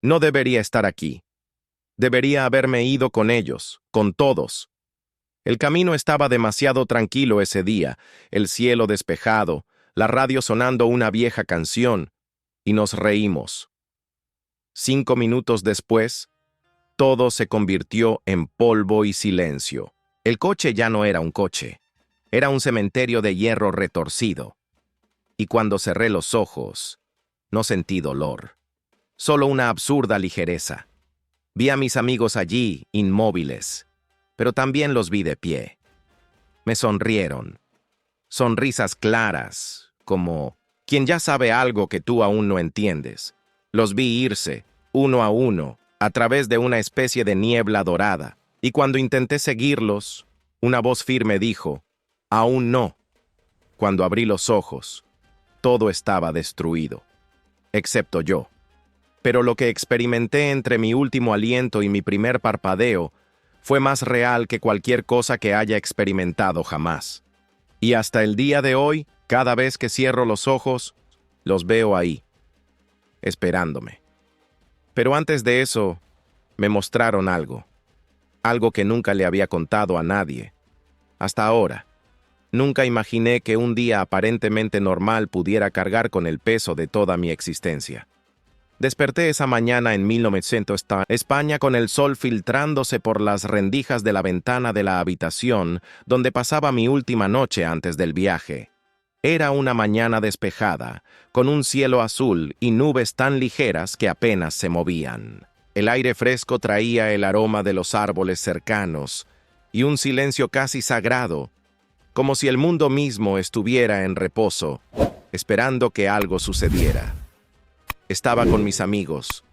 No debería estar aquí. Debería haberme ido con ellos, con todos. El camino estaba demasiado tranquilo ese día, el cielo despejado, la radio sonando una vieja canción, y nos reímos. 5 minutos después, todo se convirtió en polvo y silencio. El coche ya no era un coche, era un cementerio de hierro retorcido. Y cuando cerré los ojos, no sentí dolor, solo una absurda ligereza. Vi a mis amigos allí, inmóviles, pero también los vi de pie. Me sonrieron, sonrisas claras, como quien ya sabe algo que tú aún no entiendes. Los vi irse, uno a uno, a través de una especie de niebla dorada, y cuando intenté seguirlos, una voz firme dijo, «Aún no». Cuando abrí los ojos, todo estaba destruido, excepto yo. Pero lo que experimenté entre mi último aliento y mi primer parpadeo fue más real que cualquier cosa que haya experimentado jamás. Y hasta el día de hoy, cada vez que cierro los ojos, los veo ahí, esperándome. Pero antes de eso, me mostraron algo que nunca le había contado a nadie. Hasta ahora, nunca imaginé que un día aparentemente normal pudiera cargar con el peso de toda mi existencia. Desperté esa mañana en 1900 España con el sol filtrándose por las rendijas de la ventana de la habitación donde pasaba mi última noche antes del viaje. Era una mañana despejada, con un cielo azul y nubes tan ligeras que apenas se movían. El aire fresco traía el aroma de los árboles cercanos y un silencio casi sagrado, como si el mundo mismo estuviera en reposo, esperando que algo sucediera. Estaba con mis amigos,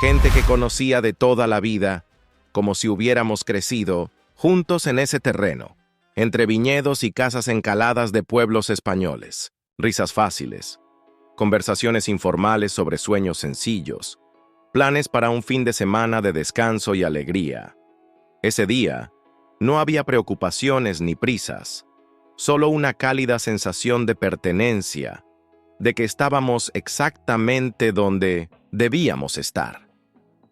gente que conocía de toda la vida, como si hubiéramos crecido juntos en ese terreno, entre viñedos y casas encaladas de pueblos españoles. Risas fáciles, conversaciones informales sobre sueños sencillos, planes para un fin de semana de descanso y alegría. Ese día, no había preocupaciones ni prisas, solo una cálida sensación de pertenencia, de que estábamos exactamente donde debíamos estar.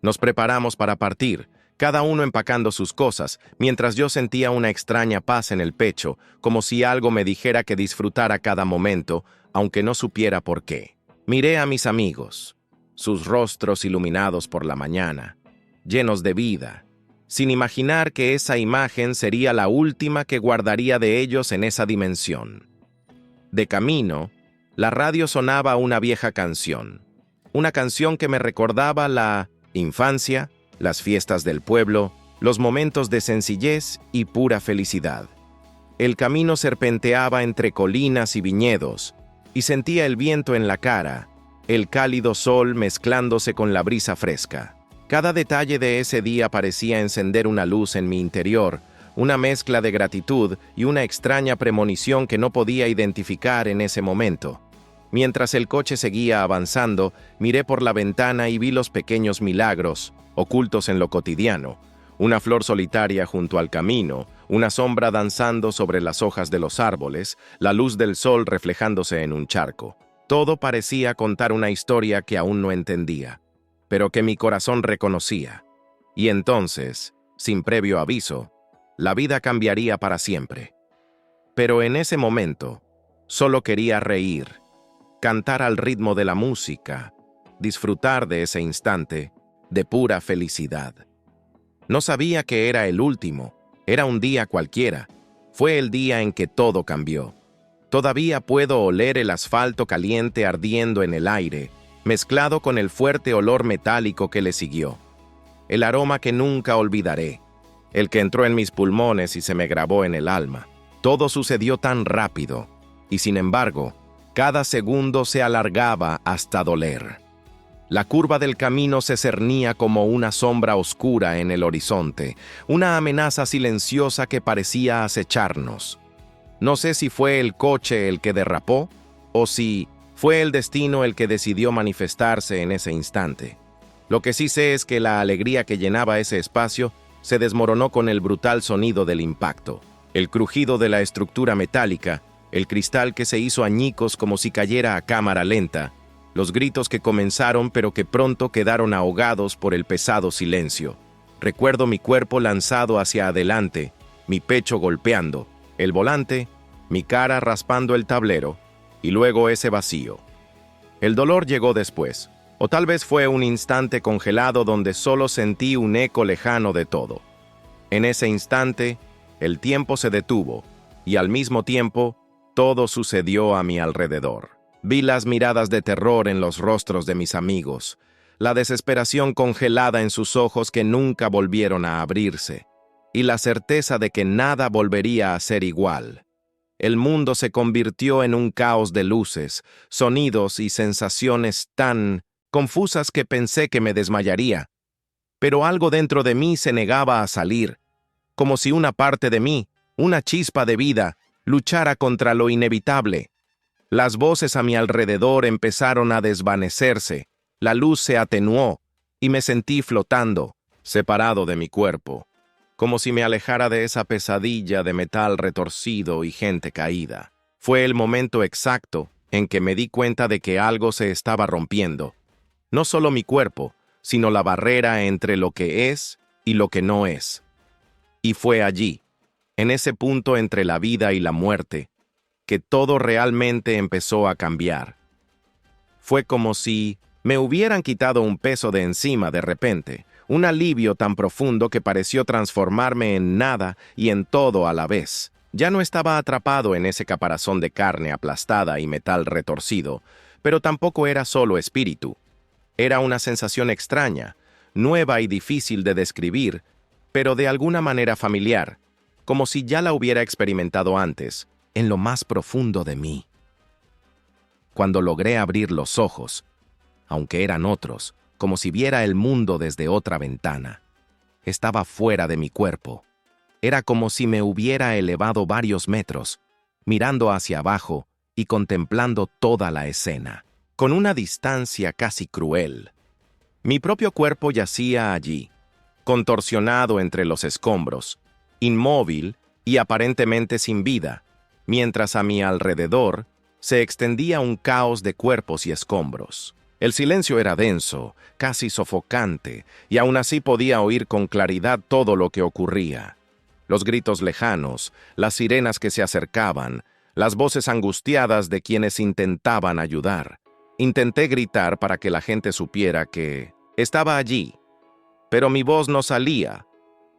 Nos preparamos para partir, cada uno empacando sus cosas, mientras yo sentía una extraña paz en el pecho, como si algo me dijera que disfrutara cada momento, aunque no supiera por qué. Miré a mis amigos, sus rostros iluminados por la mañana, llenos de vida, sin imaginar que esa imagen sería la última que guardaría de ellos en esa dimensión. De camino, la radio sonaba una vieja canción, una canción que me recordaba la infancia, las fiestas del pueblo, los momentos de sencillez y pura felicidad. El camino serpenteaba entre colinas y viñedos, y sentía el viento en la cara, el cálido sol mezclándose con la brisa fresca. Cada detalle de ese día parecía encender una luz en mi interior, una mezcla de gratitud y una extraña premonición que no podía identificar en ese momento. Mientras el coche seguía avanzando, miré por la ventana y vi los pequeños milagros, ocultos en lo cotidiano. Una flor solitaria junto al camino, una sombra danzando sobre las hojas de los árboles, la luz del sol reflejándose en un charco. Todo parecía contar una historia que aún no entendía, pero que mi corazón reconocía. Y entonces, sin previo aviso, la vida cambiaría para siempre. Pero en ese momento, solo quería reír, cantar al ritmo de la música, disfrutar de ese instante de pura felicidad. No sabía que era el último, era un día cualquiera. Fue el día en que todo cambió. Todavía puedo oler el asfalto caliente ardiendo en el aire, mezclado con el fuerte olor metálico que le siguió. El aroma que nunca olvidaré, el que entró en mis pulmones y se me grabó en el alma. Todo sucedió tan rápido, y sin embargo, cada segundo se alargaba hasta doler. La curva del camino se cernía como una sombra oscura en el horizonte, una amenaza silenciosa que parecía acecharnos. No sé si fue el coche el que derrapó, o si fue el destino el que decidió manifestarse en ese instante. Lo que sí sé es que la alegría que llenaba ese espacio se desmoronó con el brutal sonido del impacto. El crujido de la estructura metálica, el cristal que se hizo añicos como si cayera a cámara lenta, los gritos que comenzaron pero que pronto quedaron ahogados por el pesado silencio. Recuerdo mi cuerpo lanzado hacia adelante, mi pecho golpeando, el volante, mi cara raspando el tablero, y luego ese vacío. El dolor llegó después, o tal vez fue un instante congelado donde solo sentí un eco lejano de todo. En ese instante, el tiempo se detuvo, y al mismo tiempo, todo sucedió a mi alrededor. Vi las miradas de terror en los rostros de mis amigos, la desesperación congelada en sus ojos que nunca volvieron a abrirse, y la certeza de que nada volvería a ser igual. El mundo se convirtió en un caos de luces, sonidos y sensaciones tan confusas que pensé que me desmayaría. Pero algo dentro de mí se negaba a salir, como si una parte de mí, una chispa de vida, luchara contra lo inevitable. Las voces a mi alrededor empezaron a desvanecerse, la luz se atenuó y me sentí flotando, separado de mi cuerpo, como si me alejara de esa pesadilla de metal retorcido y gente caída. Fue el momento exacto en que me di cuenta de que algo se estaba rompiendo. No solo mi cuerpo, sino la barrera entre lo que es y lo que no es. Y fue allí, en ese punto entre la vida y la muerte, que todo realmente empezó a cambiar. Fue como si me hubieran quitado un peso de encima de repente, un alivio tan profundo que pareció transformarme en nada y en todo a la vez. Ya no estaba atrapado en ese caparazón de carne aplastada y metal retorcido, pero tampoco era solo espíritu. Era una sensación extraña, nueva y difícil de describir, pero de alguna manera familiar, como si ya la hubiera experimentado antes, en lo más profundo de mí. Cuando logré abrir los ojos, aunque eran otros, como si viera el mundo desde otra ventana, estaba fuera de mi cuerpo. Era como si me hubiera elevado varios metros, mirando hacia abajo y contemplando toda la escena, con una distancia casi cruel. Mi propio cuerpo yacía allí, contorsionado entre los escombros, inmóvil y aparentemente sin vida, mientras a mi alrededor se extendía un caos de cuerpos y escombros. El silencio era denso, casi sofocante, y aún así podía oír con claridad todo lo que ocurría. Los gritos lejanos, las sirenas que se acercaban, las voces angustiadas de quienes intentaban ayudar. Intenté gritar para que la gente supiera que estaba allí, pero mi voz no salía,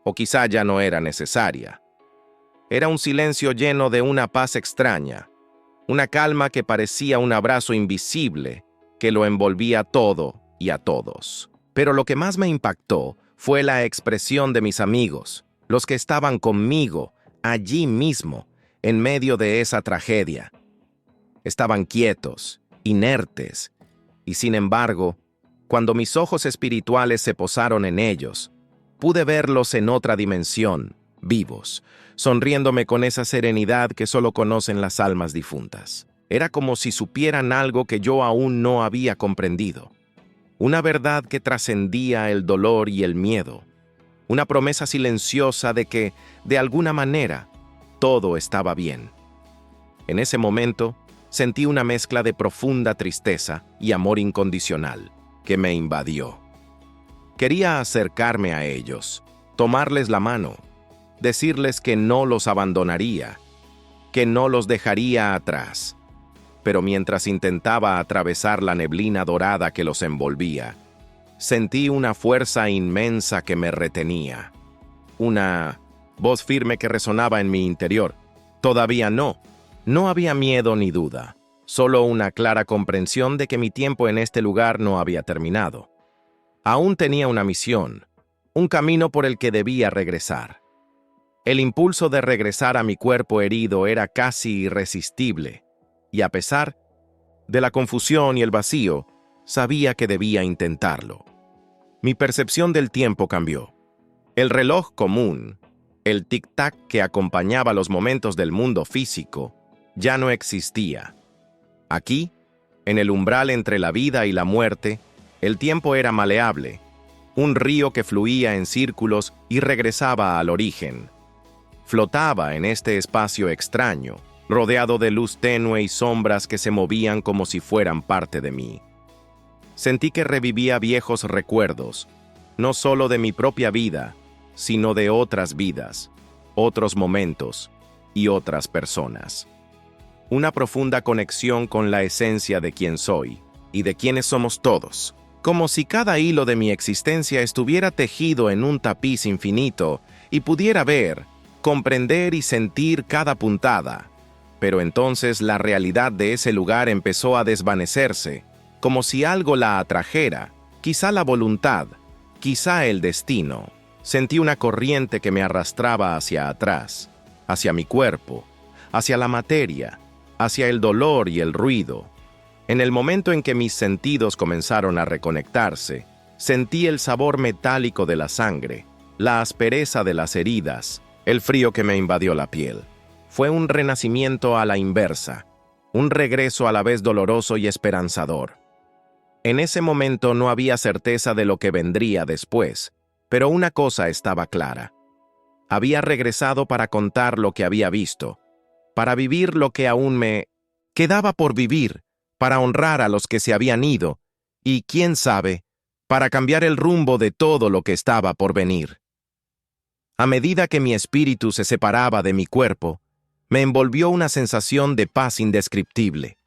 o quizá ya no era necesaria. Era un silencio lleno de una paz extraña, una calma que parecía un abrazo invisible que lo envolvía todo y a todos. Pero lo que más me impactó fue la expresión de mis amigos, los que estaban conmigo, allí mismo, en medio de esa tragedia. Estaban quietos, inertes, y sin embargo, cuando mis ojos espirituales se posaron en ellos, pude verlos en otra dimensión, vivos, sonriéndome con esa serenidad que solo conocen las almas difuntas. Era como si supieran algo que yo aún no había comprendido. Una verdad que trascendía el dolor y el miedo. Una promesa silenciosa de que, de alguna manera, todo estaba bien. En ese momento, sentí una mezcla de profunda tristeza y amor incondicional que me invadió. Quería acercarme a ellos, tomarles la mano, decirles que no los abandonaría, que no los dejaría atrás. Pero mientras intentaba atravesar la neblina dorada que los envolvía, sentí una fuerza inmensa que me retenía. Una voz firme que resonaba en mi interior. Todavía no. No había miedo ni duda, solo una clara comprensión de que mi tiempo en este lugar no había terminado. Aún tenía una misión, un camino por el que debía regresar. El impulso de regresar a mi cuerpo herido era casi irresistible, y a pesar de la confusión y el vacío, sabía que debía intentarlo. Mi percepción del tiempo cambió. El reloj común, el tic-tac que acompañaba los momentos del mundo físico, ya no existía. Aquí, en el umbral entre la vida y la muerte, el tiempo era maleable, un río que fluía en círculos y regresaba al origen. Flotaba en este espacio extraño, rodeado de luz tenue y sombras que se movían como si fueran parte de mí. Sentí que revivía viejos recuerdos, no solo de mi propia vida, sino de otras vidas, otros momentos y otras personas. Una profunda conexión con la esencia de quién soy y de quiénes somos todos, como si cada hilo de mi existencia estuviera tejido en un tapiz infinito y pudiera ver, comprender y sentir cada puntada. Pero entonces la realidad de ese lugar empezó a desvanecerse, como si algo la atrajera, quizá la voluntad, quizá el destino. Sentí una corriente que me arrastraba hacia atrás, hacia mi cuerpo, hacia la materia, hacia el dolor y el ruido. En el momento en que mis sentidos comenzaron a reconectarse, sentí el sabor metálico de la sangre, la aspereza de las heridas, el frío que me invadió la piel. Fue un renacimiento a la inversa, un regreso a la vez doloroso y esperanzador. En ese momento no había certeza de lo que vendría después, pero una cosa estaba clara. Había regresado para contar lo que había visto, para vivir lo que aún me quedaba por vivir, para honrar a los que se habían ido, y, quién sabe, para cambiar el rumbo de todo lo que estaba por venir. A medida que mi espíritu se separaba de mi cuerpo, me envolvió una sensación de paz indescriptible.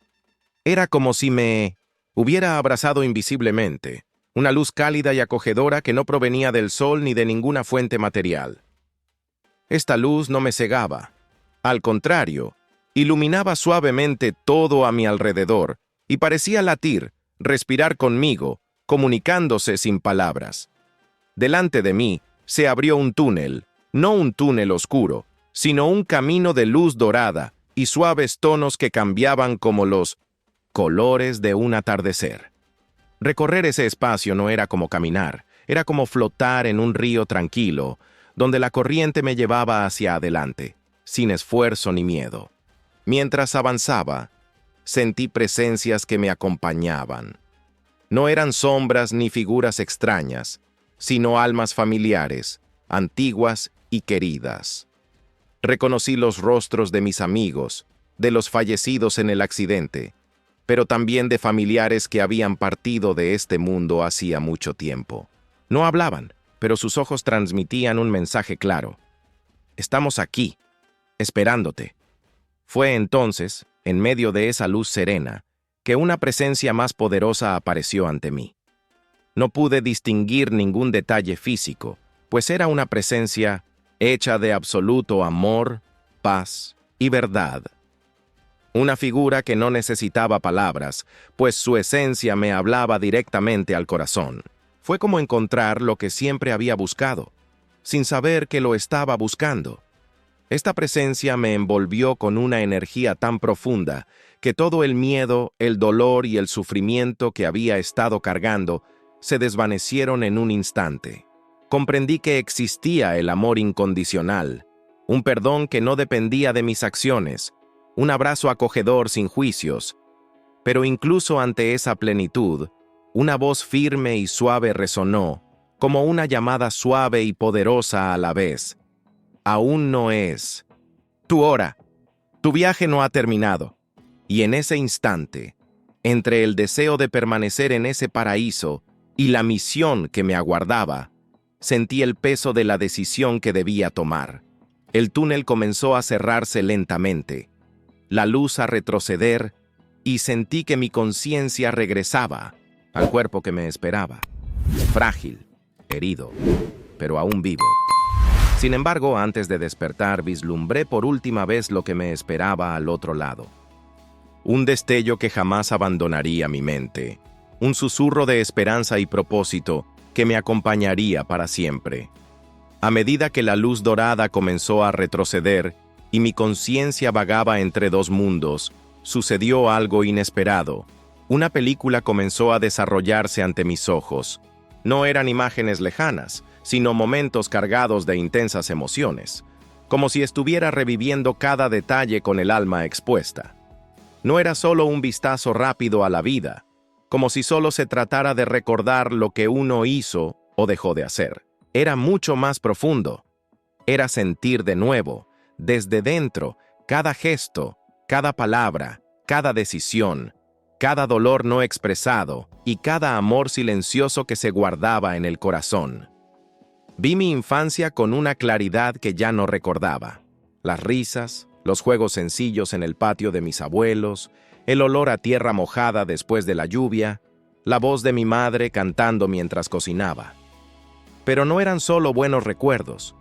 Era como si me hubiera abrazado invisiblemente, una luz cálida y acogedora que no provenía del sol ni de ninguna fuente material. Esta luz no me cegaba. Al contrario, iluminaba suavemente todo a mi alrededor y parecía latir, respirar conmigo, comunicándose sin palabras. Delante de mí se abrió un túnel, no un túnel oscuro, sino un camino de luz dorada y suaves tonos que cambiaban como los colores de un atardecer. Recorrer ese espacio no era como caminar, era como flotar en un río tranquilo, donde la corriente me llevaba hacia adelante, sin esfuerzo ni miedo. Mientras avanzaba, sentí presencias que me acompañaban. No eran sombras ni figuras extrañas, sino almas familiares, antiguas y queridas. Reconocí los rostros de mis amigos, de los fallecidos en el accidente, pero también de familiares que habían partido de este mundo hacía mucho tiempo. No hablaban, pero sus ojos transmitían un mensaje claro. Estamos aquí, esperándote. Fue entonces, en medio de esa luz serena, que una presencia más poderosa apareció ante mí. No pude distinguir ningún detalle físico, pues era una presencia hecha de absoluto amor, paz y verdad. Una figura que no necesitaba palabras, pues su esencia me hablaba directamente al corazón. Fue como encontrar lo que siempre había buscado, sin saber que lo estaba buscando. Esta presencia me envolvió con una energía tan profunda que todo el miedo, el dolor y el sufrimiento que había estado cargando se desvanecieron en un instante. Comprendí que existía el amor incondicional, un perdón que no dependía de mis acciones, un abrazo acogedor sin juicios, pero incluso ante esa plenitud, una voz firme y suave resonó, como una llamada suave y poderosa a la vez. Aún no es tu hora, tu viaje no ha terminado. Y en ese instante, entre el deseo de permanecer en ese paraíso y la misión que me aguardaba, sentí el peso de la decisión que debía tomar. El túnel comenzó a cerrarse lentamente, la luz a retroceder, y sentí que mi conciencia regresaba al cuerpo que me esperaba. Frágil, herido, pero aún vivo. Sin embargo, antes de despertar, vislumbré por última vez lo que me esperaba al otro lado. Un destello que jamás abandonaría mi mente, un susurro de esperanza y propósito que me acompañaría para siempre. A medida que la luz dorada comenzó a retroceder y mi conciencia vagaba entre dos mundos, sucedió algo inesperado. Una película comenzó a desarrollarse ante mis ojos. No eran imágenes lejanas, sino momentos cargados de intensas emociones, como si estuviera reviviendo cada detalle con el alma expuesta. No era solo un vistazo rápido a la vida, como si solo se tratara de recordar lo que uno hizo o dejó de hacer. Era mucho más profundo. Era sentir de nuevo, desde dentro, cada gesto, cada palabra, cada decisión, cada dolor no expresado y cada amor silencioso que se guardaba en el corazón. Vi mi infancia con una claridad que ya no recordaba. Las risas, los juegos sencillos en el patio de mis abuelos, el olor a tierra mojada después de la lluvia, la voz de mi madre cantando mientras cocinaba. Pero no eran solo buenos recuerdos.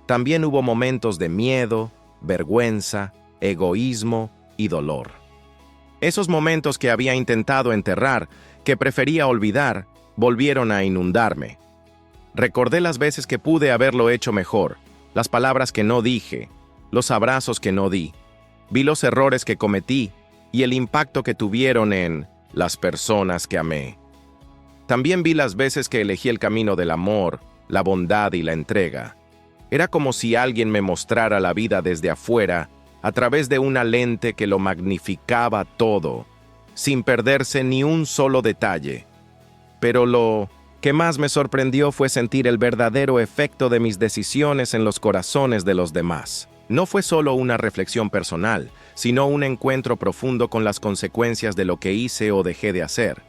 También hubo momentos de miedo, vergüenza, egoísmo y dolor. Esos momentos que había intentado enterrar, que prefería olvidar, volvieron a inundarme. Recordé las veces que pude haberlo hecho mejor, las palabras que no dije, los abrazos que no di. Vi los errores que cometí y el impacto que tuvieron en las personas que amé. También vi las veces que elegí el camino del amor, la bondad y la entrega. Era como si alguien me mostrara la vida desde afuera, a través de una lente que lo magnificaba todo, sin perderse ni un solo detalle. Pero lo que más me sorprendió fue sentir el verdadero efecto de mis decisiones en los corazones de los demás. No fue solo una reflexión personal, sino un encuentro profundo con las consecuencias de lo que hice o dejé de hacer.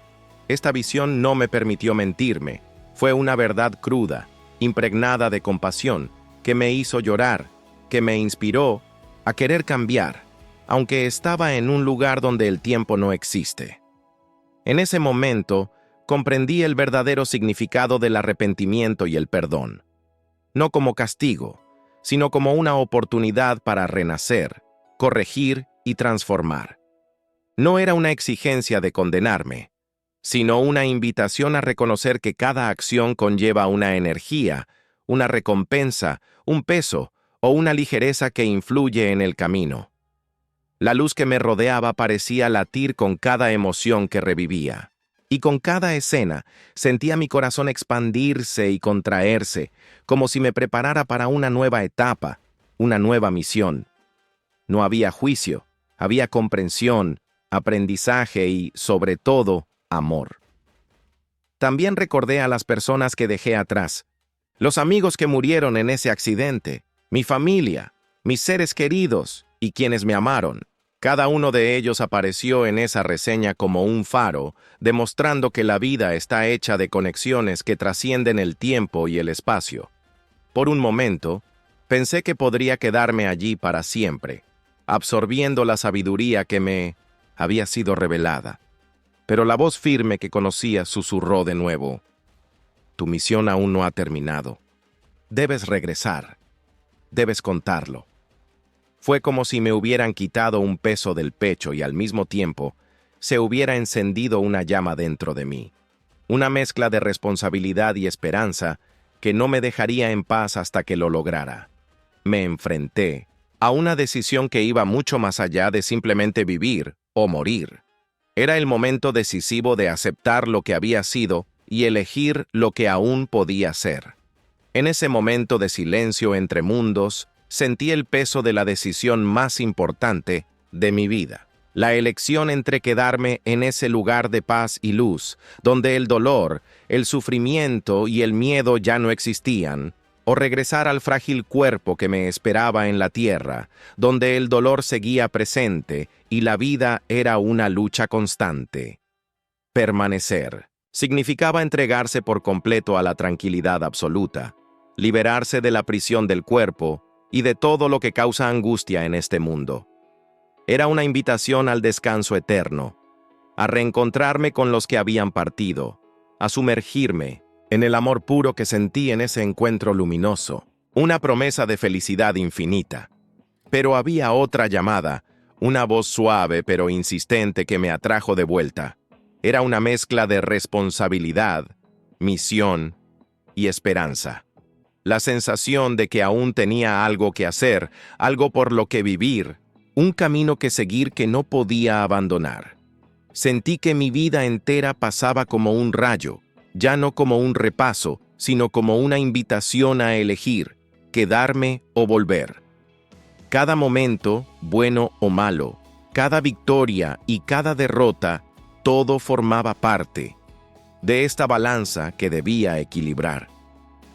Esta visión no me permitió mentirme. Fue una verdad cruda, impregnada de compasión, que me hizo llorar, que me inspiró a querer cambiar, aunque estaba en un lugar donde el tiempo no existe. En ese momento, comprendí el verdadero significado del arrepentimiento y el perdón. No como castigo, sino como una oportunidad para renacer, corregir y transformar. No era una exigencia de condenarme, sino una invitación a reconocer que cada acción conlleva una energía, una recompensa, un peso o una ligereza que influye en el camino. La luz que me rodeaba parecía latir con cada emoción que revivía. Y con cada escena sentía mi corazón expandirse y contraerse, como si me preparara para una nueva etapa, una nueva misión. No había juicio, había comprensión, aprendizaje y, sobre todo, amor. También recordé a las personas que dejé atrás, los amigos que murieron en ese accidente, mi familia, mis seres queridos y quienes me amaron. Cada uno de ellos apareció en esa reseña como un faro, demostrando que la vida está hecha de conexiones que trascienden el tiempo y el espacio. Por un momento, pensé que podría quedarme allí para siempre, absorbiendo la sabiduría que me había sido revelada. Pero la voz firme que conocía susurró de nuevo: tu misión aún no ha terminado. Debes regresar. Debes contarlo. Fue como si me hubieran quitado un peso del pecho y al mismo tiempo se hubiera encendido una llama dentro de mí. Una mezcla de responsabilidad y esperanza que no me dejaría en paz hasta que lo lograra. Me enfrenté a una decisión que iba mucho más allá de simplemente vivir o morir. Era el momento decisivo de aceptar lo que había sido y elegir lo que aún podía ser. En ese momento de silencio entre mundos, sentí el peso de la decisión más importante de mi vida. La elección entre quedarme en ese lugar de paz y luz, donde el dolor, el sufrimiento y el miedo ya no existían, o regresar al frágil cuerpo que me esperaba en la tierra, donde el dolor seguía presente y la vida era una lucha constante. Permanecer significaba entregarse por completo a la tranquilidad absoluta, liberarse de la prisión del cuerpo y de todo lo que causa angustia en este mundo. Era una invitación al descanso eterno, a reencontrarme con los que habían partido, a sumergirme en el amor puro que sentí en ese encuentro luminoso, una promesa de felicidad infinita. Pero había otra llamada, una voz suave pero insistente que me atrajo de vuelta. Era una mezcla de responsabilidad, misión y esperanza. La sensación de que aún tenía algo que hacer, algo por lo que vivir, un camino que seguir que no podía abandonar. Sentí que mi vida entera pasaba como un rayo, ya no como un repaso, sino como una invitación a elegir, quedarme o volver. Cada momento, bueno o malo, cada victoria y cada derrota, todo formaba parte de esta balanza que debía equilibrar.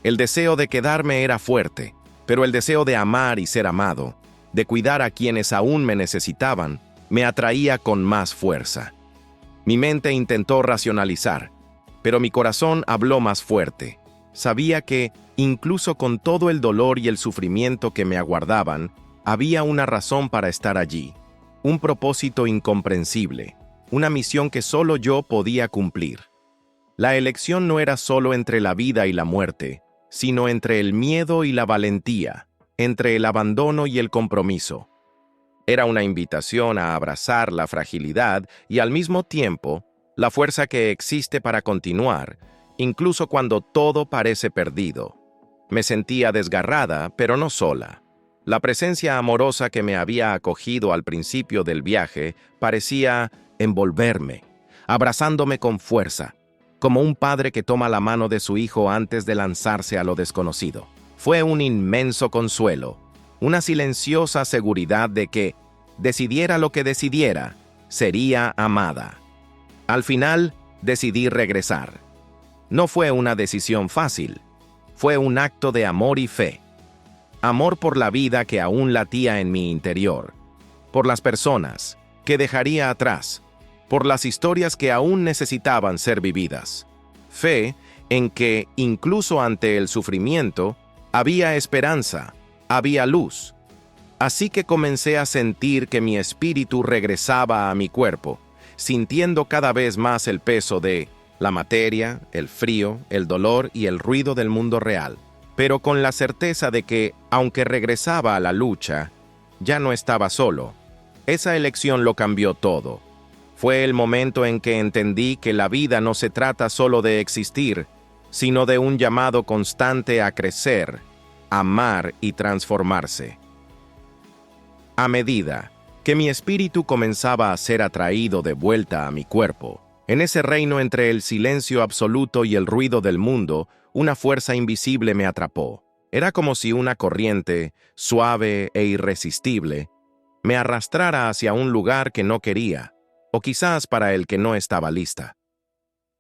El deseo de quedarme era fuerte, pero el deseo de amar y ser amado, de cuidar a quienes aún me necesitaban, me atraía con más fuerza. Mi mente intentó racionalizar, pero mi corazón habló más fuerte. Sabía que, incluso con todo el dolor y el sufrimiento que me aguardaban, había una razón para estar allí, un propósito incomprensible, una misión que solo yo podía cumplir. La elección no era solo entre la vida y la muerte, sino entre el miedo y la valentía, entre el abandono y el compromiso. Era una invitación a abrazar la fragilidad y al mismo tiempo la fuerza que existe para continuar, incluso cuando todo parece perdido. Me sentía desgarrada, pero no sola. La presencia amorosa que me había acogido al principio del viaje parecía envolverme, abrazándome con fuerza, como un padre que toma la mano de su hijo antes de lanzarse a lo desconocido. Fue un inmenso consuelo, una silenciosa seguridad de que, decidiera lo que decidiera, sería amada. Al final, decidí regresar. No fue una decisión fácil, fue un acto de amor y fe. Amor por la vida que aún latía en mi interior, por las personas que dejaría atrás, por las historias que aún necesitaban ser vividas. Fe en que, incluso ante el sufrimiento, había esperanza, había luz. Así que comencé a sentir que mi espíritu regresaba a mi cuerpo, sintiendo cada vez más el peso de la materia, el frío, el dolor y el ruido del mundo real, pero con la certeza de que, aunque regresaba a la lucha, ya no estaba solo. Esa elección lo cambió todo. Fue el momento en que entendí que la vida no se trata solo de existir, sino de un llamado constante a crecer, amar y transformarse. A medida que mi espíritu comenzaba a ser atraído de vuelta a mi cuerpo, en ese reino entre el silencio absoluto y el ruido del mundo, una fuerza invisible me atrapó. Era como si una corriente, suave e irresistible, me arrastrara hacia un lugar que no quería, o quizás para el que no estaba lista.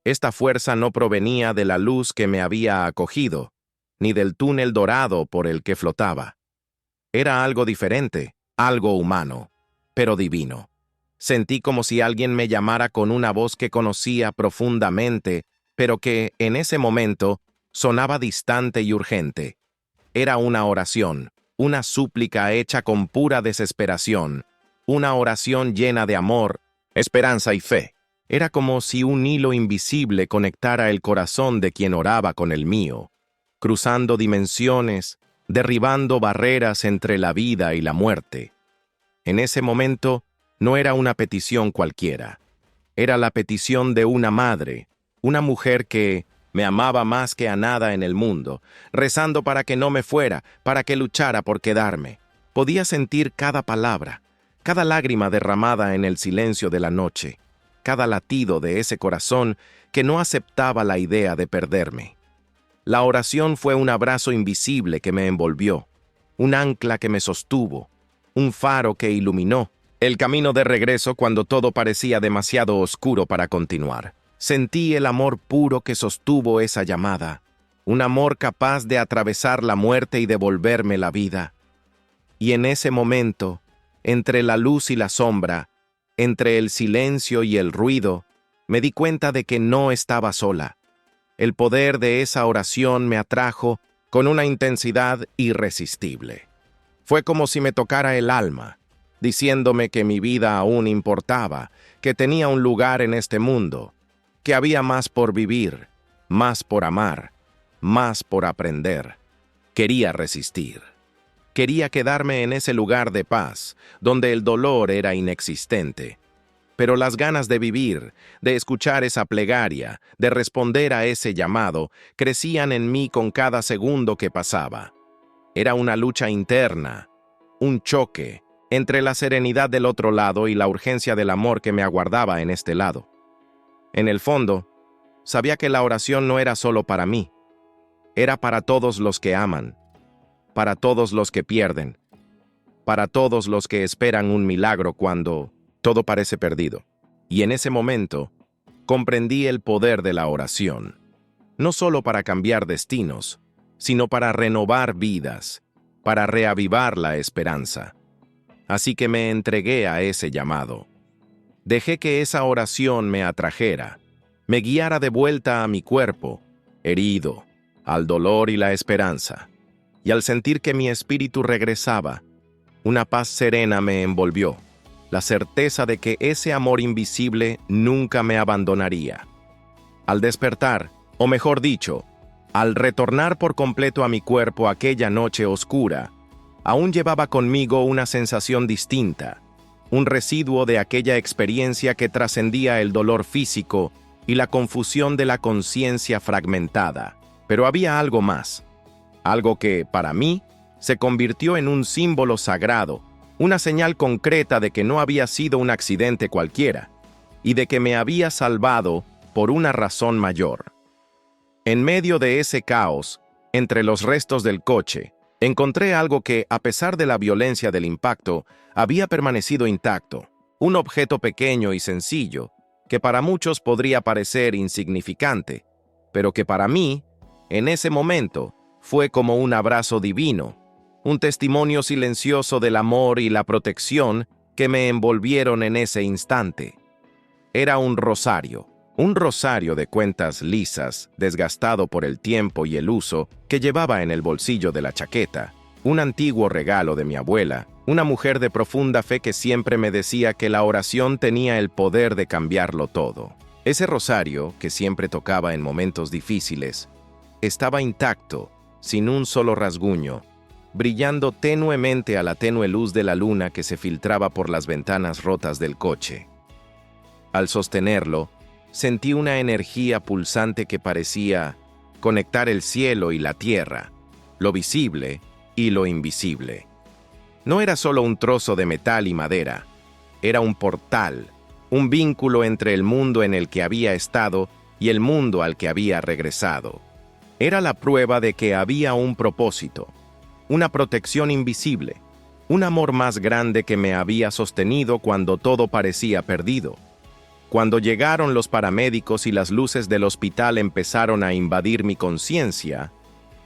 Esta fuerza no provenía de la luz que me había acogido, ni del túnel dorado por el que flotaba. Era algo diferente, algo humano, pero divino. Sentí como si alguien me llamara con una voz que conocía profundamente, pero que, en ese momento, sonaba distante y urgente. Era una oración, una súplica hecha con pura desesperación, una oración llena de amor, esperanza y fe. Era como si un hilo invisible conectara el corazón de quien oraba con el mío, cruzando dimensiones, derribando barreras entre la vida y la muerte. En ese momento, no era una petición cualquiera. Era la petición de una madre, una mujer que me amaba más que a nada en el mundo, rezando para que no me fuera, para que luchara por quedarme. Podía sentir cada palabra, cada lágrima derramada en el silencio de la noche, cada latido de ese corazón que no aceptaba la idea de perderme. La oración fue un abrazo invisible que me envolvió, un ancla que me sostuvo, un faro que iluminó el camino de regreso cuando todo parecía demasiado oscuro para continuar. Sentí el amor puro que sostuvo esa llamada, un amor capaz de atravesar la muerte y devolverme la vida. Y en ese momento, entre la luz y la sombra, entre el silencio y el ruido, me di cuenta de que no estaba sola. El poder de esa oración me atrajo con una intensidad irresistible. Fue como si me tocara el alma, diciéndome que mi vida aún importaba, que tenía un lugar en este mundo, que había más por vivir, más por amar, más por aprender. Quería resistir. Quería quedarme en ese lugar de paz, donde el dolor era inexistente. Pero las ganas de vivir, de escuchar esa plegaria, de responder a ese llamado, crecían en mí con cada segundo que pasaba. Era una lucha interna, un choque entre la serenidad del otro lado y la urgencia del amor que me aguardaba en este lado. En el fondo, sabía que la oración no era solo para mí, era para todos los que aman, para todos los que pierden, para todos los que esperan un milagro cuando todo parece perdido. Y en ese momento, comprendí el poder de la oración, no solo para cambiar destinos, sino para renovar vidas, para reavivar la esperanza. Así que me entregué a ese llamado. Dejé que esa oración me atrajera, me guiara de vuelta a mi cuerpo, herido, al dolor y la esperanza. Y al sentir que mi espíritu regresaba, una paz serena me envolvió, la certeza de que ese amor invisible nunca me abandonaría. Al despertar, o mejor dicho, al retornar por completo a mi cuerpo aquella noche oscura, aún llevaba conmigo una sensación distinta, un residuo de aquella experiencia que trascendía el dolor físico y la confusión de la conciencia fragmentada. Pero había algo más, algo que, para mí, se convirtió en un símbolo sagrado, una señal concreta de que no había sido un accidente cualquiera, y de que me había salvado por una razón mayor. En medio de ese caos, entre los restos del coche, encontré algo que, a pesar de la violencia del impacto, había permanecido intacto, un objeto pequeño y sencillo, que para muchos podría parecer insignificante, pero que para mí, en ese momento, fue como un abrazo divino, un testimonio silencioso del amor y la protección que me envolvieron en ese instante. Era un rosario de cuentas lisas, desgastado por el tiempo y el uso, que llevaba en el bolsillo de la chaqueta, un antiguo regalo de mi abuela, una mujer de profunda fe que siempre me decía que la oración tenía el poder de cambiarlo todo. Ese rosario, que siempre tocaba en momentos difíciles, estaba intacto, sin un solo rasguño, brillando tenuemente a la tenue luz de la luna que se filtraba por las ventanas rotas del coche. Al sostenerlo, sentí una energía pulsante que parecía conectar el cielo y la tierra, lo visible y lo invisible. No era solo un trozo de metal y madera, era un portal, un vínculo entre el mundo en el que había estado y el mundo al que había regresado. Era la prueba de que había un propósito, una protección invisible, un amor más grande que me había sostenido cuando todo parecía perdido. Cuando llegaron los paramédicos y las luces del hospital empezaron a invadir mi conciencia,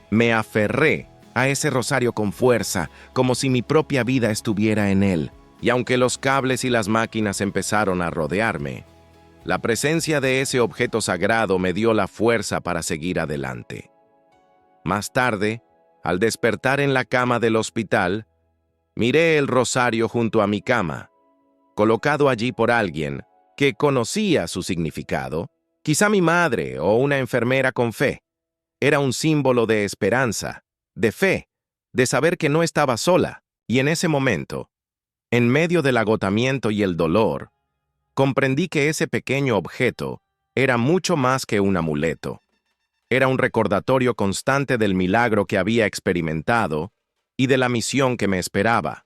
me aferré a ese rosario con fuerza, como si mi propia vida estuviera en él. Y aunque los cables y las máquinas empezaron a rodearme, la presencia de ese objeto sagrado me dio la fuerza para seguir adelante. Más tarde, al despertar en la cama del hospital, miré el rosario junto a mi cama, colocado allí por alguien que conocía su significado, quizá mi madre o una enfermera con fe. Era un símbolo de esperanza, de fe, de saber que no estaba sola, y en ese momento, en medio del agotamiento y el dolor, comprendí que ese pequeño objeto era mucho más que un amuleto. Era un recordatorio constante del milagro que había experimentado y de la misión que me esperaba.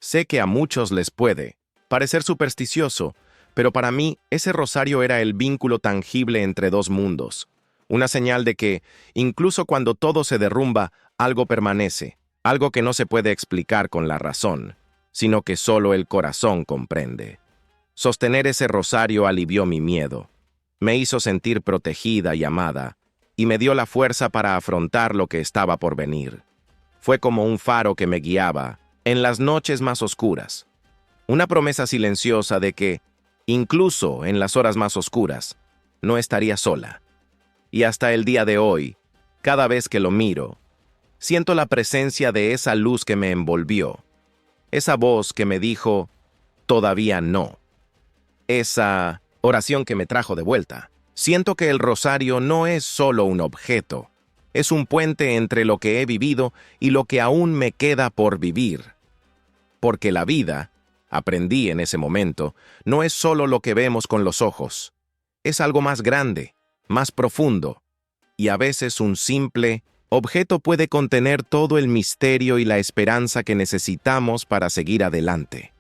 Sé que a muchos les puede parecer supersticioso, pero para mí ese rosario era el vínculo tangible entre dos mundos, una señal de que, incluso cuando todo se derrumba, algo permanece, algo que no se puede explicar con la razón, sino que solo el corazón comprende. Sostener ese rosario alivió mi miedo, me hizo sentir protegida y amada, y me dio la fuerza para afrontar lo que estaba por venir. Fue como un faro que me guiaba en las noches más oscuras, una promesa silenciosa de que, incluso en las horas más oscuras, no estaría sola. Y hasta el día de hoy, cada vez que lo miro, siento la presencia de esa luz que me envolvió, esa voz que me dijo, todavía no, esa oración que me trajo de vuelta. Siento que el rosario no es solo un objeto, es un puente entre lo que he vivido y lo que aún me queda por vivir. Porque la vida, aprendí en ese momento, no es solo lo que vemos con los ojos, es algo más grande, más profundo, y a veces un simple objeto puede contener todo el misterio y la esperanza que necesitamos para seguir adelante.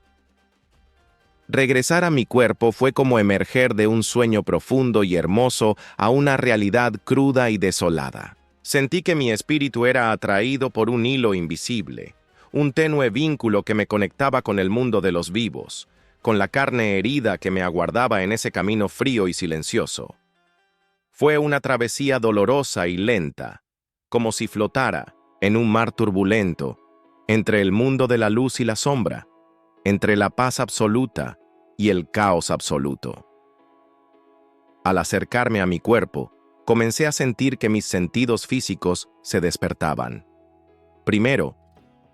Regresar a mi cuerpo fue como emerger de un sueño profundo y hermoso a una realidad cruda y desolada. Sentí que mi espíritu era atraído por un hilo invisible, un tenue vínculo que me conectaba con el mundo de los vivos, con la carne herida que me aguardaba en ese camino frío y silencioso. Fue una travesía dolorosa y lenta, como si flotara en un mar turbulento, entre el mundo de la luz y la sombra, entre la paz absoluta y el caos absoluto. Al acercarme a mi cuerpo, comencé a sentir que mis sentidos físicos se despertaban. Primero,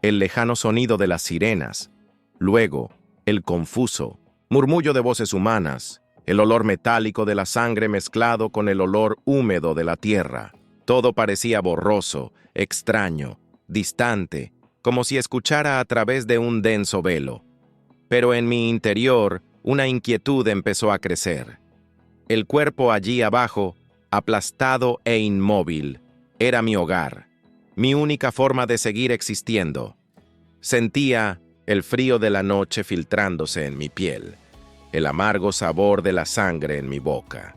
el lejano sonido de las sirenas, luego, el confuso murmullo de voces humanas, el olor metálico de la sangre mezclado con el olor húmedo de la tierra. Todo parecía borroso, extraño, distante, como si escuchara a través de un denso velo. Pero en mi interior, una inquietud empezó a crecer. El cuerpo allí abajo, aplastado e inmóvil, era mi hogar, mi única forma de seguir existiendo. Sentía el frío de la noche filtrándose en mi piel, el amargo sabor de la sangre en mi boca,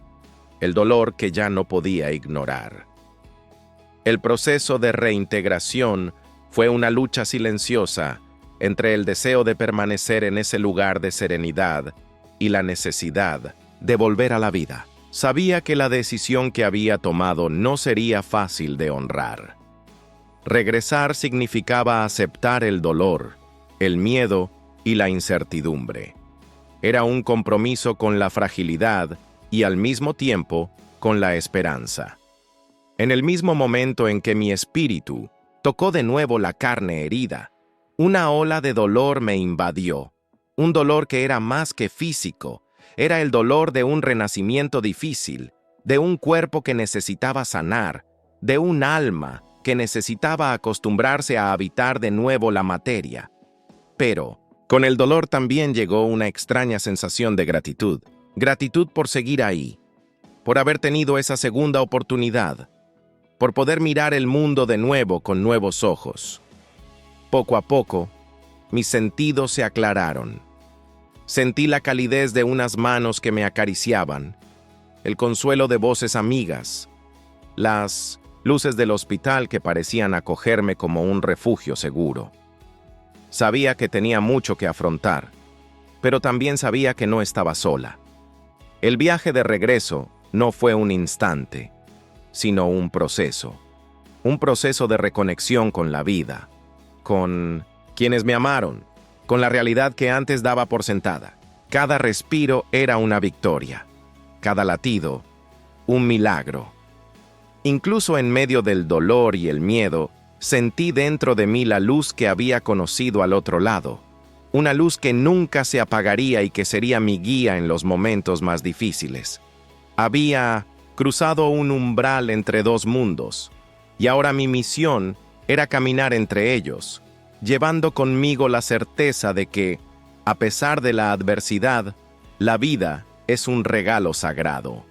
el dolor que ya no podía ignorar. El proceso de reintegración fue una lucha silenciosa entre el deseo de permanecer en ese lugar de serenidad y la necesidad de volver a la vida. Sabía que la decisión que había tomado no sería fácil de honrar. Regresar significaba aceptar el dolor, el miedo y la incertidumbre. Era un compromiso con la fragilidad y al mismo tiempo con la esperanza. En el mismo momento en que mi espíritu tocó de nuevo la carne herida, una ola de dolor me invadió, un dolor que era más que físico, era el dolor de un renacimiento difícil, de un cuerpo que necesitaba sanar, de un alma que necesitaba acostumbrarse a habitar de nuevo la materia. Pero, con el dolor también llegó una extraña sensación de gratitud. Gratitud por seguir ahí, por haber tenido esa segunda oportunidad, por poder mirar el mundo de nuevo con nuevos ojos. Poco a poco, mis sentidos se aclararon. Sentí la calidez de unas manos que me acariciaban, el consuelo de voces amigas, las luces del hospital que parecían acogerme como un refugio seguro. Sabía que tenía mucho que afrontar, pero también sabía que no estaba sola. El viaje de regreso no fue un instante, sino un proceso de reconexión con la vida, con quienes me amaron, con la realidad que antes daba por sentada. Cada respiro era una victoria, cada latido, un milagro. Incluso en medio del dolor y el miedo, sentí dentro de mí la luz que había conocido al otro lado, una luz que nunca se apagaría y que sería mi guía en los momentos más difíciles. Había cruzado un umbral entre dos mundos, y ahora mi misión era caminar entre ellos, llevando conmigo la certeza de que, a pesar de la adversidad, la vida es un regalo sagrado.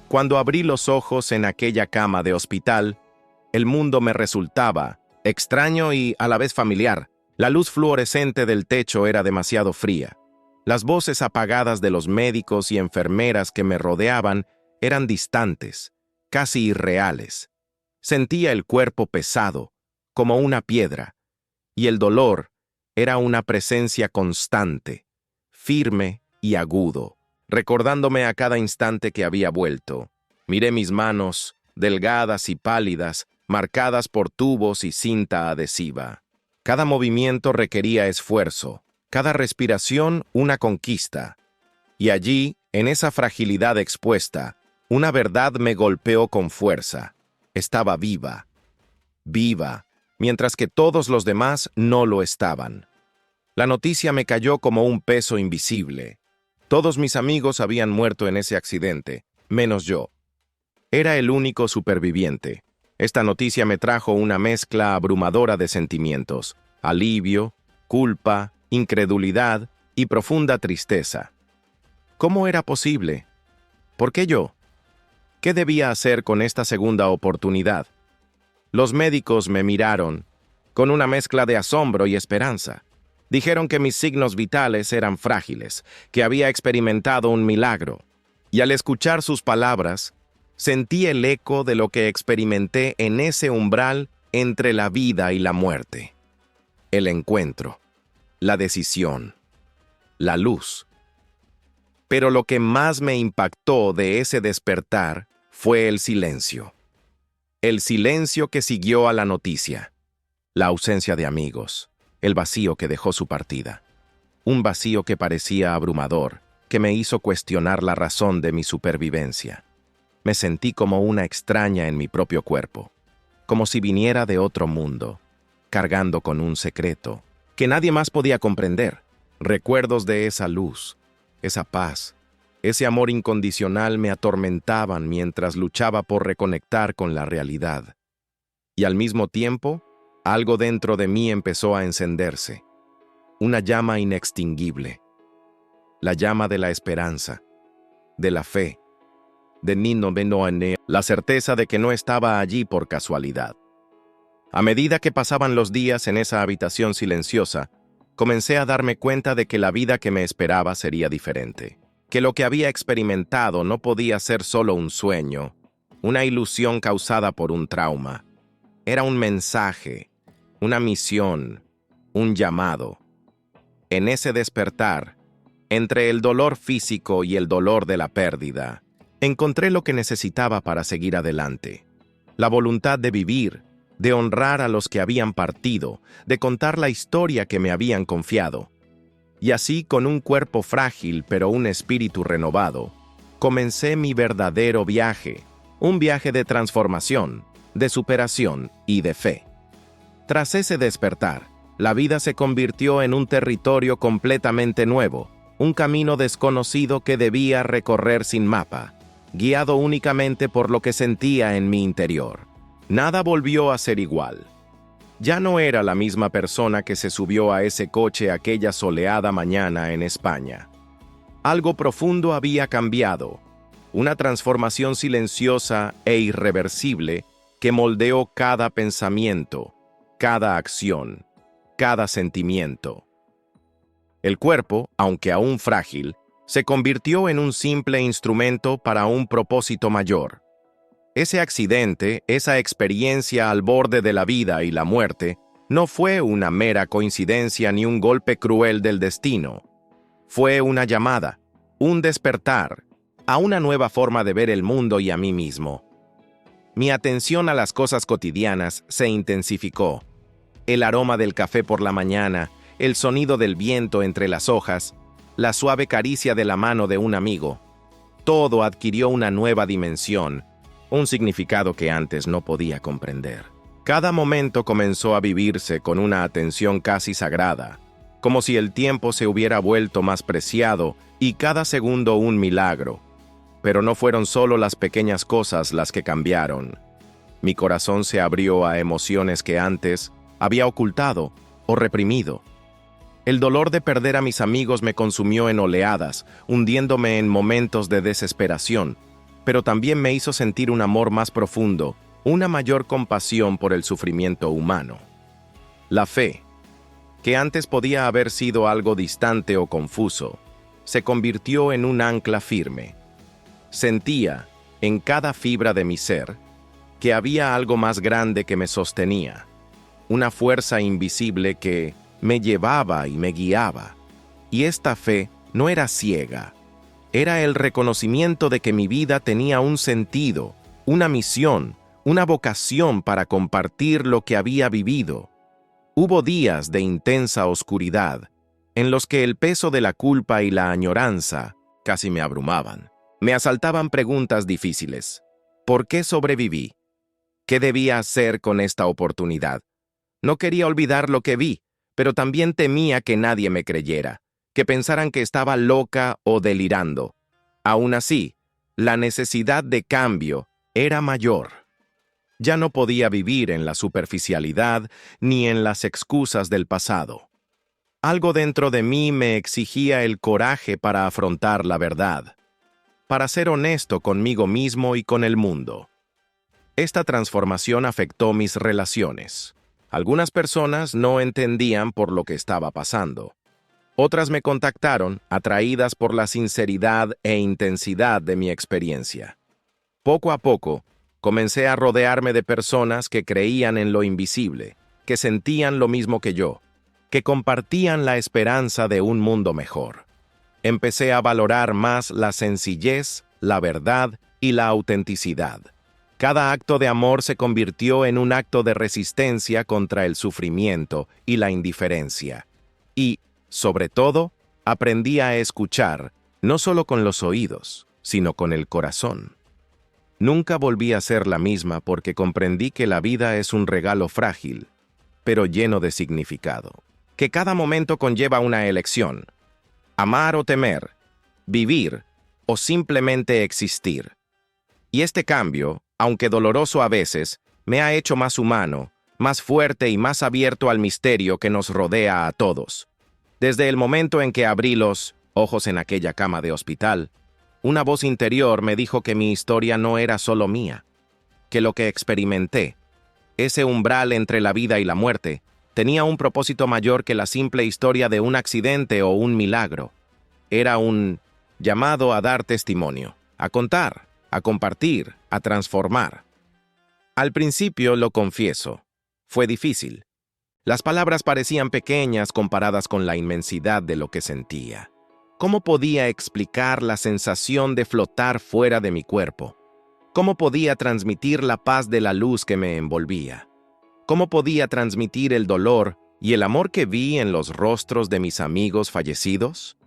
Cuando abrí los ojos en aquella cama de hospital, el mundo me resultaba extraño y a la vez familiar. La luz fluorescente del techo era demasiado fría. Las voces apagadas de los médicos y enfermeras que me rodeaban eran distantes, casi irreales. Sentía el cuerpo pesado, como una piedra, y el dolor era una presencia constante, firme y agudo, recordándome a cada instante que había vuelto. Miré mis manos, delgadas y pálidas, marcadas por tubos y cinta adhesiva. Cada movimiento requería esfuerzo, cada respiración una conquista. Y allí, en esa fragilidad expuesta, una verdad me golpeó con fuerza. Estaba viva, mientras que todos los demás no lo estaban. La noticia me cayó como un peso invisible. Todos mis amigos habían muerto en ese accidente, menos yo. Era el único superviviente. Esta noticia me trajo una mezcla abrumadora de sentimientos: alivio, culpa, incredulidad y profunda tristeza. ¿Cómo era posible? ¿Por qué yo? ¿Qué debía hacer con esta segunda oportunidad? Los médicos me miraron con una mezcla de asombro y esperanza. Dijeron que mis signos vitales eran frágiles, que había experimentado un milagro. Y al escuchar sus palabras, sentí el eco de lo que experimenté en ese umbral entre la vida y la muerte. El encuentro, la decisión, la luz. Pero lo que más me impactó de ese despertar fue el silencio. El silencio que siguió a la noticia, la ausencia de amigos, el vacío que dejó su partida. un vacío que parecía abrumador, que me hizo cuestionar la razón de mi supervivencia. Me sentí como una extraña en mi propio cuerpo, como si viniera de otro mundo, cargando con un secreto que nadie más podía comprender. Recuerdos de esa luz, esa paz, ese amor incondicional me atormentaban mientras luchaba por reconectar con la realidad. Y al mismo tiempo, algo dentro de mí empezó a encenderse, una llama inextinguible, la llama de la esperanza, de la fe, de Nino Benoane, la certeza de que no estaba allí por casualidad. A medida que pasaban los días en esa habitación silenciosa, comencé a darme cuenta de que la vida que me esperaba sería diferente, que lo que había experimentado no podía ser solo un sueño, una ilusión causada por un trauma. Era un mensaje, una misión, un llamado. En ese despertar, entre el dolor físico y el dolor de la pérdida, encontré lo que necesitaba para seguir adelante. La voluntad de vivir, de honrar a los que habían partido, de contar la historia que me habían confiado. Y así, con un cuerpo frágil pero un espíritu renovado, comencé mi verdadero viaje, un viaje de transformación, de superación y de fe. Tras ese despertar, la vida se convirtió en un territorio completamente nuevo, un camino desconocido que debía recorrer sin mapa, guiado únicamente por lo que sentía en mi interior. Nada volvió a ser igual. Ya no era la misma persona que se subió a ese coche aquella soleada mañana en España. Algo profundo había cambiado, una transformación silenciosa e irreversible que moldeó cada pensamiento, cada acción, cada sentimiento. El cuerpo, aunque aún frágil, se convirtió en un simple instrumento para un propósito mayor. Ese accidente, esa experiencia al borde de la vida y la muerte, no fue una mera coincidencia ni un golpe cruel del destino. Fue una llamada, un despertar, a una nueva forma de ver el mundo y a mí mismo. Mi atención a las cosas cotidianas se intensificó. El aroma del café por la mañana, el sonido del viento entre las hojas, la suave caricia de la mano de un amigo. Todo adquirió una nueva dimensión, un significado que antes no podía comprender. Cada momento comenzó a vivirse con una atención casi sagrada, como si el tiempo se hubiera vuelto más preciado y cada segundo un milagro. Pero no fueron solo las pequeñas cosas las que cambiaron. Mi corazón se abrió a emociones que antes había ocultado o reprimido. El dolor de perder a mis amigos me consumió en oleadas, hundiéndome en momentos de desesperación, pero también me hizo sentir un amor más profundo, una mayor compasión por el sufrimiento humano. La fe, que antes podía haber sido algo distante o confuso, se convirtió en un ancla firme. Sentía, en cada fibra de mi ser, que había algo más grande que me sostenía, una fuerza invisible que me llevaba y me guiaba. Y esta fe no era ciega. Era el reconocimiento de que mi vida tenía un sentido, una misión, una vocación para compartir lo que había vivido. Hubo días de intensa oscuridad, en los que el peso de la culpa y la añoranza casi me abrumaban. Me asaltaban preguntas difíciles. ¿Por qué sobreviví? ¿Qué debía hacer con esta oportunidad? No quería olvidar lo que vi, pero también temía que nadie me creyera, que pensaran que estaba loca o delirando. Aún así, la necesidad de cambio era mayor. Ya no podía vivir en la superficialidad ni en las excusas del pasado. Algo dentro de mí me exigía el coraje para afrontar la verdad, para ser honesto conmigo mismo y con el mundo. Esta transformación afectó mis relaciones. Algunas personas no entendían por lo que estaba pasando. Otras me contactaron, atraídas por la sinceridad e intensidad de mi experiencia. Poco a poco, comencé a rodearme de personas que creían en lo invisible, que sentían lo mismo que yo, que compartían la esperanza de un mundo mejor. Empecé a valorar más la sencillez, la verdad y la autenticidad. Cada acto de amor se convirtió en un acto de resistencia contra el sufrimiento y la indiferencia. Y, sobre todo, Aprendí a escuchar, no solo con los oídos, sino con el corazón. Nunca volví a ser la misma porque comprendí que la vida es un regalo frágil, pero lleno de significado. Que cada momento conlleva una elección: amar o temer, vivir o simplemente existir. Y este cambio, aunque doloroso a veces, me ha hecho más humano, más fuerte y más abierto al misterio que nos rodea a todos. Desde el momento en que abrí los ojos en aquella cama de hospital, una voz interior me dijo que mi historia no era solo mía, que lo que experimenté, ese umbral entre la vida y la muerte, tenía un propósito mayor que la simple historia de un accidente o un milagro. Era un llamado a dar testimonio, a contar, a compartir, a transformar. Al principio, lo confieso, fue difícil. Las palabras parecían pequeñas comparadas con la inmensidad de lo que sentía. ¿Cómo podía explicar la sensación de flotar fuera de mi cuerpo? ¿Cómo podía transmitir la paz de la luz que me envolvía? ¿Cómo podía transmitir el dolor y el amor que vi en los rostros de mis amigos fallecidos?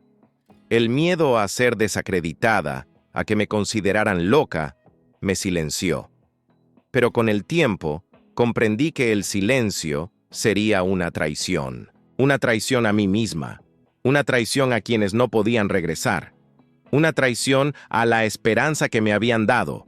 El miedo a ser desacreditada, a que me consideraran loca, me silenció. Pero con el tiempo, comprendí que el silencio sería una traición a mí misma, una traición a quienes no podían regresar, una traición a la esperanza que me habían dado.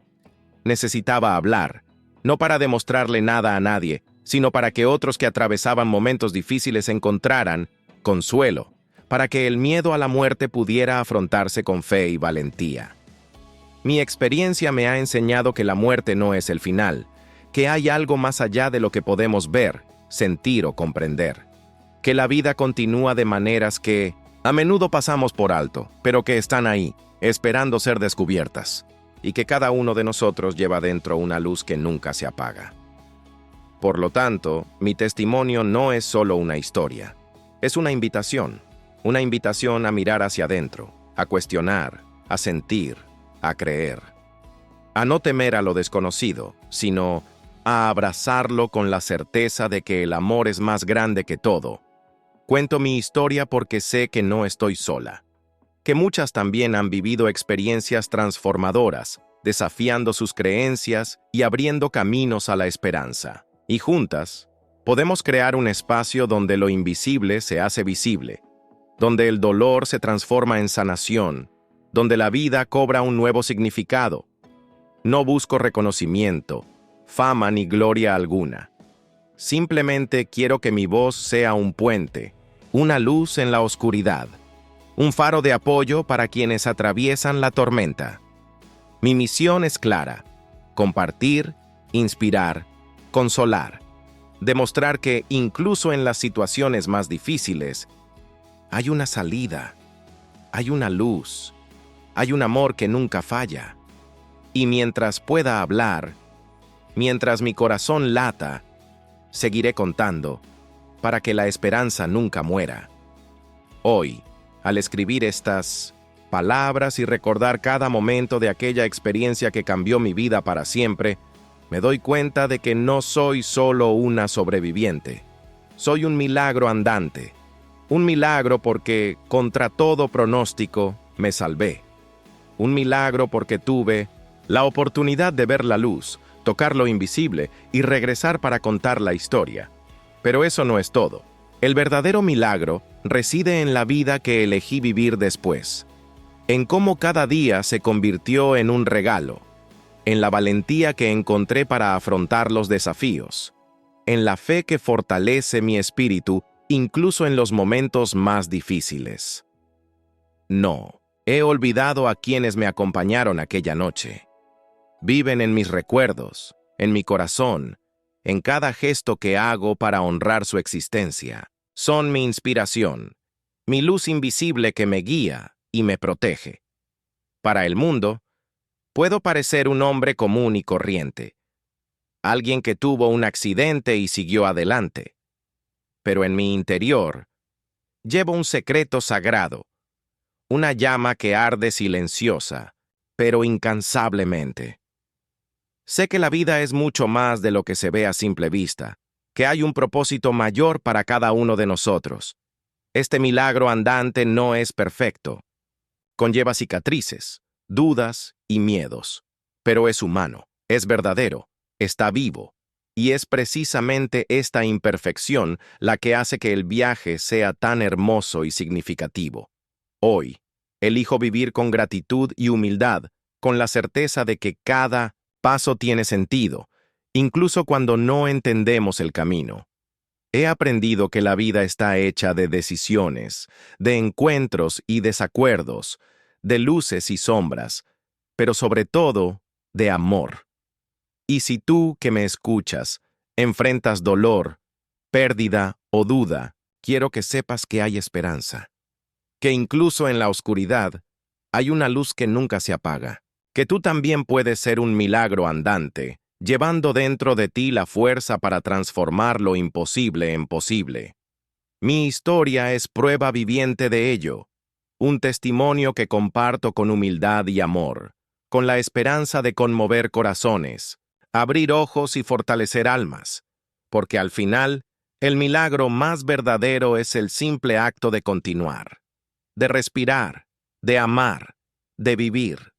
Necesitaba hablar, no para demostrarle nada a nadie, sino para que otros que atravesaban momentos difíciles encontraran consuelo, para que el miedo a la muerte pudiera afrontarse con fe y valentía. Mi experiencia me ha enseñado que la muerte no es el final, que hay algo más allá de lo que podemos ver, sentir o comprender, que la vida continúa de maneras que a menudo pasamos por alto, pero que están ahí, esperando ser descubiertas, y que cada uno de nosotros lleva dentro una luz que nunca se apaga. Por lo tanto, mi testimonio no es solo una historia, es una invitación a mirar hacia adentro, a cuestionar, a sentir, a creer, a no temer a lo desconocido, sino a abrazarlo con la certeza de que el amor es más grande que todo. Cuento mi historia porque sé que no estoy sola, que muchas también han vivido experiencias transformadoras, desafiando sus creencias y abriendo caminos a la esperanza. Y juntas, podemos crear un espacio donde lo invisible se hace visible, donde el dolor se transforma en sanación, donde la vida cobra un nuevo significado. No busco reconocimiento, fama ni gloria alguna. Simplemente quiero que mi voz sea un puente, una luz en la oscuridad, un faro de apoyo para quienes atraviesan la tormenta. Mi misión es clara: compartir, inspirar, consolar, demostrar que incluso en las situaciones más difíciles, hay una salida, hay una luz, hay un amor que nunca falla. Y mientras pueda hablar, mientras mi corazón lata, seguiré contando, para que la esperanza nunca muera. Hoy, al escribir estas palabras y recordar cada momento de aquella experiencia que cambió mi vida para siempre, me doy cuenta de que no soy solo una sobreviviente. Soy un milagro andante. Un milagro porque, contra todo pronóstico, me salvé. Un milagro porque tuve la oportunidad de ver la luz, tocar lo invisible y regresar para contar la historia. Pero eso no es todo. El verdadero milagro reside en la vida que elegí vivir después, en cómo cada día se convirtió en un regalo, en la valentía que encontré para afrontar los desafíos, en la fe que fortalece mi espíritu incluso en los momentos más difíciles. No, he olvidado a quienes me acompañaron aquella noche. Viven en mis recuerdos, en mi corazón, en cada gesto que hago para honrar su existencia. Son mi inspiración, mi luz invisible que me guía y me protege. Para el mundo, puedo parecer un hombre común y corriente, alguien que tuvo un accidente y siguió adelante. Pero en mi interior, llevo un secreto sagrado, una llama que arde silenciosa, pero incansablemente. Sé que la vida es mucho más de lo que se ve a simple vista, que hay un propósito mayor para cada uno de nosotros, Este milagro andante no es perfecto. Conlleva cicatrices, dudas y miedos. Pero es humano, es verdadero, está vivo. Y es precisamente esta imperfección la que hace que el viaje sea tan hermoso y significativo. Hoy, elijo vivir con gratitud y humildad, con la certeza de que cada paso tiene sentido, incluso cuando no entendemos el camino. He aprendido que la vida está hecha de decisiones, de encuentros y desacuerdos, de luces y sombras, pero sobre todo, de amor. Y si tú, que me escuchas, enfrentas dolor, pérdida o duda, quiero que sepas que hay esperanza, que incluso en la oscuridad hay una luz que nunca se apaga, que tú también puedes ser un milagro andante, llevando dentro de ti la fuerza para transformar lo imposible en posible. Mi historia es prueba viviente de ello, un testimonio que comparto con humildad y amor, con la esperanza de conmover corazones, abrir ojos y fortalecer almas, porque al final, el milagro más verdadero es el simple acto de continuar, de respirar, de amar, de vivir.